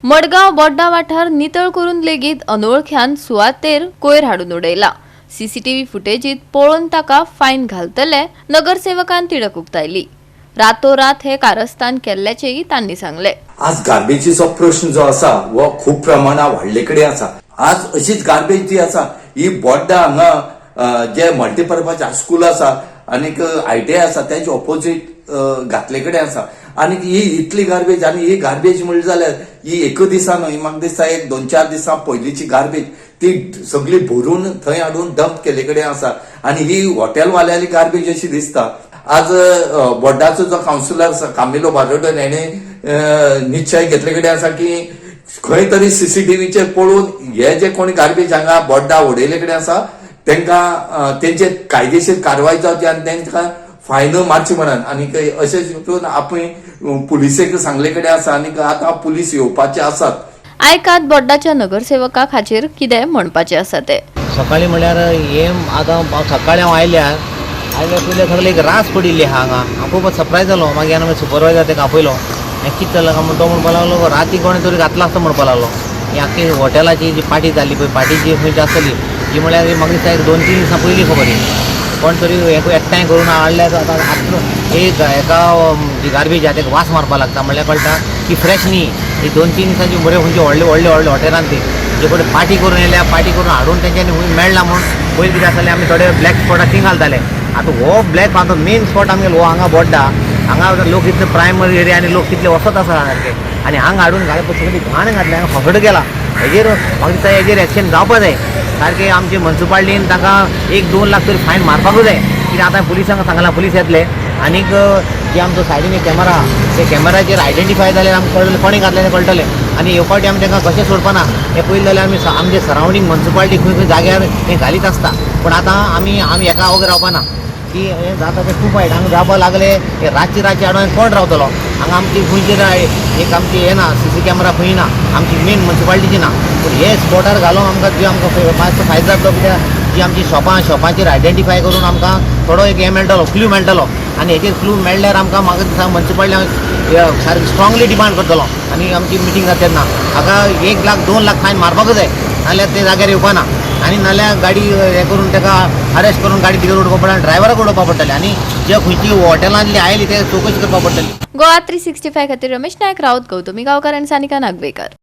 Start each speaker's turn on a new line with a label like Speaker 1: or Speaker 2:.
Speaker 1: मडगाव बोड्डा वाठार नितळ करून लेगीत अनवळख्यान सुवातेर कोयर हाडून उडयला। सीसीटीव्ही फुटेजीत पळोवन ताका फायन घालतले नगरसेवकान तिडक उक्तायली। रातोरात हे कारस्थान केल्ल्याचेय तांणी सांगले।
Speaker 2: आज गार्बेजीचो प्रश्न जो आसा वो खूप प्रमाणात वाडले कडेन आसा। आज अशीच गार्बेज जी आसा ही बोड्डा हांगा जे मल्टीपर्पज स्कूल आसा आनीक ITI आसा त्याच्या ऑपोजिट घातले कडेन आसा आनी ही इतली गार्बेज आनी ही गार्बेज म्हणली जाल्यार ही एक दिसा न्हय, म्हाका दिसता एक 2-4 दिसां पयलींची गार्बेज ती सगळी भरून थंय हाडून डंप केले कडेन आसा आनी ही हॉटेलवाल्याली गार्बेज अशी दिसता। आज बोर्डाचो जो काउन्सिलर आसा कामिलो बारोडन हेणे निश्चय घेतले कडेन आसा की खंय तरी सीसीटीव्हीचेर पळोवन हे जे कोणी गार्बेज हांगा बोड्डा उडयले कडेन आसा तांकां तेंचे कायदेशीर कारवाय जावची आनी तांकां फायन मारची म्हणून आनी अशें करून आपण पुलिसेक सांगले कडेन आसा आनी आतां पुलीस येवपाचे आसात।
Speaker 1: आयकात बोड्डाच्या नगरसेवका खातीर कितें म्हणपाचे आसा ते।
Speaker 3: सकाळी म्हळ्यार हे आतां सकाळी हांव आयल्यार पयलीं सगळे एक रास पडिल्ली हांगा। हांव खूब सरप्रायज जालो। मागीर हांवें सुपरवायझर तेका आपयलो। कितें जालें काय तो म्हणपा लागलो राती कोणें तरी घातला आसता म्हणपा लागलो। ही आख्खी हॉटेलाची जी पार्टी जाल्ली पळय पार्टी जी खंयची आसतली ही म्हळ्यार म्हाका दिसता एक 2-3 दिसां पयलीं खबर कोण तरी एकठांय करून हाडल्यार एक एका जी गार्बेज आहा ताका वास मारपा लागता म्हळ्यार कळटा की फ्रेश न्ही। ही 2-3 दिसांची बरे खंयचे व्हडले व्हडले हॉटेलांत ते जे कडेन पार्टी करून येयल्या पार्टी करून हाडून तेंच्यांनी मेळना म्हूण पयलीं कितें आसतालें आमी थोडे ब्लॅक स्पॉटाक थिंग घालताले। आतां हो ब्लॅक आतां मेन स्पॉट आमगेलो हो हांगा बोड्डा हांगा लोक इतले प्रायमरी एरिया आनी लोक कितले वचत आसा सारके आनी हांगा हाडून घालप सगळी घाण घातली हांगा फकड गेला। हेजेर म्हाका दिसता हेजेर एक्शन जावपा जाय सारके आमचे म्युनिसिपालिटीन ताका 1-2 लाख तरी फायन मारपाकूच जाय कित्याक आतां पुलिसांक सांगलां पुलीस येतले आनीक जे आमचो सायडीन एक कॅमेरा त्या कॅमेराचेर आयडेंटिफाय जाल्यार आमकां कळटलें कोणें घातलें तें कळटलें आनी ह्यो फावटी आमी तांकां कशें सोडपाना हें पयलीं जाल्यार आमी आमचे सरावंडींग म्युनिसिपालिटी खंय खंय जाग्यार हें घालीत आसता पूण आतां आमी एका वगैरे रावपाना की हें जाता तें खूब वायट। हांगा जावपा लागले हे रातची हाडून कोण रावतलो हांगा आमची खंयची एक आमची हें ना CC कॅमेरा खंय ना आमची मेन म्युनिसिपालिटीची ना पूण हे स्पॉटार घालून आमकां जी आमकां मातसो फायदो जातलो कित्याक जी आमची शॉपांचेर आयडेंटिफाय करून आमकां थोडो एक हें मेळटलो क्लू मेळटलो आनी हेचेर क्लू मेळ्ळ्यार आमकां म्हाका दिसता म्युनिसिपालिटी सारकी स्ट्रॉंगली डिमांड करतलो आनी आमची मिटींग जाता तेन्ना हाका 1 लाख 2 लाख फायन मारपाकूच जाय नाल्यार ते जाग्यार येवपाना आनी नाल्यार गाडी हें करून ताका अरेस्ट करून गाडी भितर उडोवपा पडटली ड्रायव्हराक उडोवपा पडटलें आनी जे खंयची हॉटेलांतली आयली ते चवकशी करपा पडटली।
Speaker 1: गोवा 365 खातीर रमेश नायक रावत गौतमी गांवकार आनी सानिका नागवेकर।